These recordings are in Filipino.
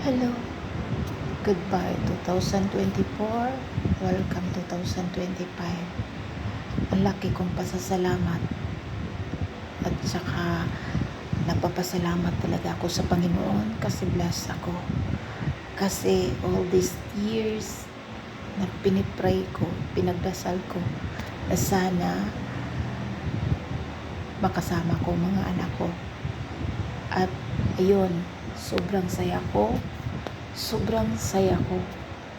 Hello, goodbye 2024, welcome 2025. Ang laki kong pasasalamat at saka napapasalamat talaga ako sa Panginoon kasi blessed ako. Kasi all these years na pinipray ko, pinagdasal ko na sana makasama ko mga anak ko. At ayun, sobrang saya ko. Sobrang saya ko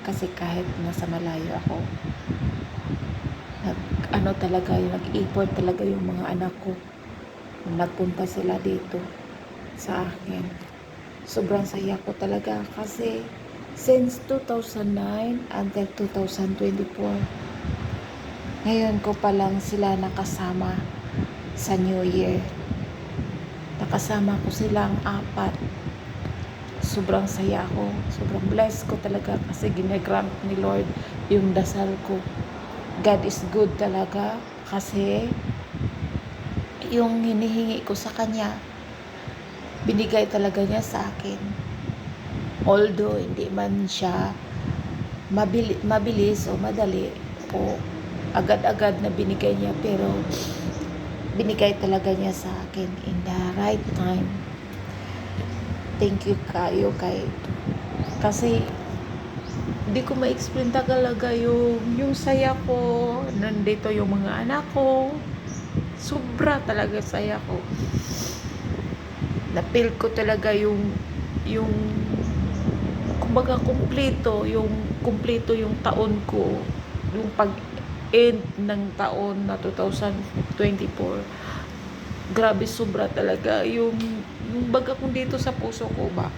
kasi kahit nasa malayo ako, nag-effort talaga yung mga anak ko. Nagpunta sila dito sa akin. Sobrang saya ko talaga kasi since 2009 until 2024, ngayon ko pa lang sila nakasama sa New Year. Nakasama ko silang apat. Sobrang saya ko, sobrang blessed ko talaga kasi ginagrant ni Lord yung dasal ko. God is good talaga kasi yung hinihingi ko sa Kanya, binigay talaga niya sa akin. Although hindi man siya mabilis o madali o agad-agad na binigay niya, pero binigay talaga niya sa akin in the right time. Thank you kayo kasi hindi ko ma-explain talaga yung saya ko. Nandito yung mga anak ko. Sobra talaga saya ko. Na-feel ko talaga yung kumbaga kumpleto yung taon ko. Yung pag-end ng taon na 2024. Grabe, sobra talaga yung baga kung dito sa puso ko ba,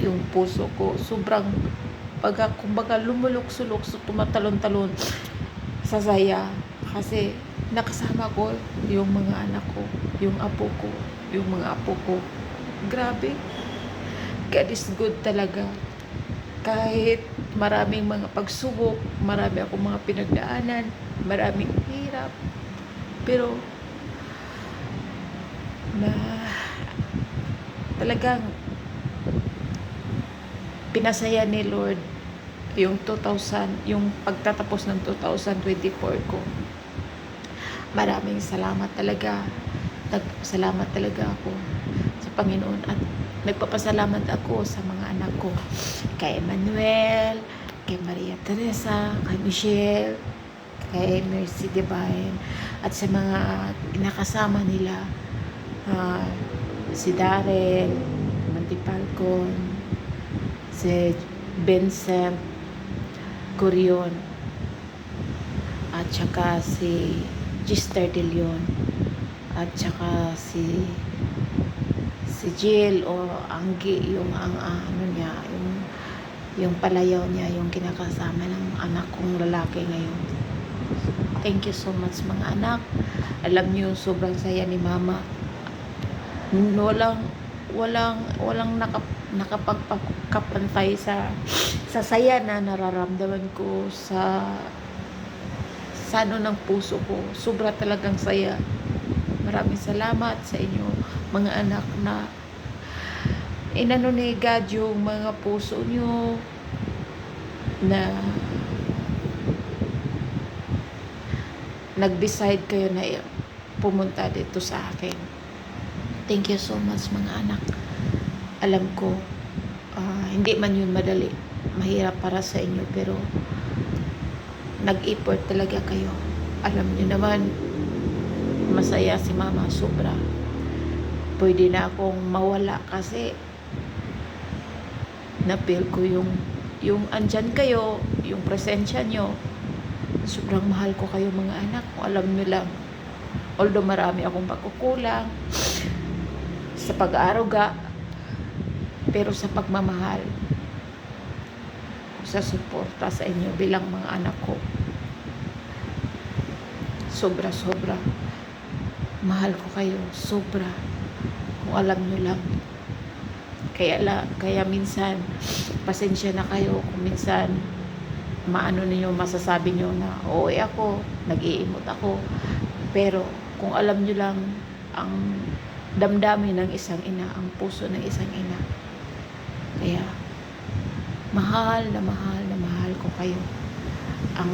yung puso ko sobrang kumbaga lumulok-sulok, tumatalon-talon sa saya kasi nakasama ko yung mga anak ko, yung mga apo ko. Grabe, God is good talaga. Kahit maraming mga pagsubok, marami akong mga pinagdaanan, maraming hirap, pero na talagang pinasaya ni Lord yung pagtatapos ng 2024 ko. Maraming salamat talaga. Nagpasalamat talaga ako sa Panginoon at nagpapasalamat ako sa mga anak ko. Kay Emmanuel, kay Maria Teresa, kay Michelle, kay Mercy Divine, at sa mga nakasama nila, si Darren Mantipalcon, si Vincent Corion, at saka si Gister De Leon, at saka si Jill o Anggi, yung yung palayaw niya, yung kinakasama ng anak kong lalaki ngayon. Thank you so much mga anak. Alam niyo, sobrang saya ni mama. Walang nakapagkapantay sa saya na nararamdaman ko sa ng puso ko. Sobra talagang saya. Maraming salamat sa inyo mga anak na inano ni God yung mga puso nyo na nag-decide kayo na pumunta dito sa akin. Thank you so much mga anak. Alam ko hindi man yun madali, mahirap para sa inyo, pero nag-effort talaga kayo. Alam niyo naman, masaya si mama, sobra. Pwede na akong mawala kasi na-feel ko yung andyan kayo, yung presensya nyo. Sobrang mahal ko kayo mga anak, kung alam nyo lang. Although marami akong pagkukulang sa pag-aaruga, pero sa pagmamahal, sa suporta sa inyo bilang mga anak ko, sobra mahal ko kayo, sobra, kung alam nyo lang. Kaya minsan pasensya na kayo kung minsan masasabi nyo na OA ako, nag-iimot ako, pero kung alam nyo lang ang damdamin ng isang ina, ang puso ng isang ina, Kaya mahal na mahal na mahal ko kayo. Ang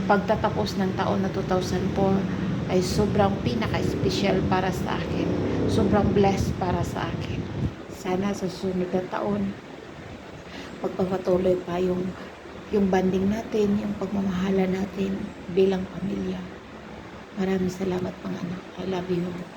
pagtatapos ng taon na 2004 ay sobrang pinaka-special para sa akin. Sobrang blessed para sa akin. Sana sa susunod na taon, pagpapatuloy pa yung banding natin, yung pagmamahala natin bilang pamilya. Maraming salamat mga anak. I love you.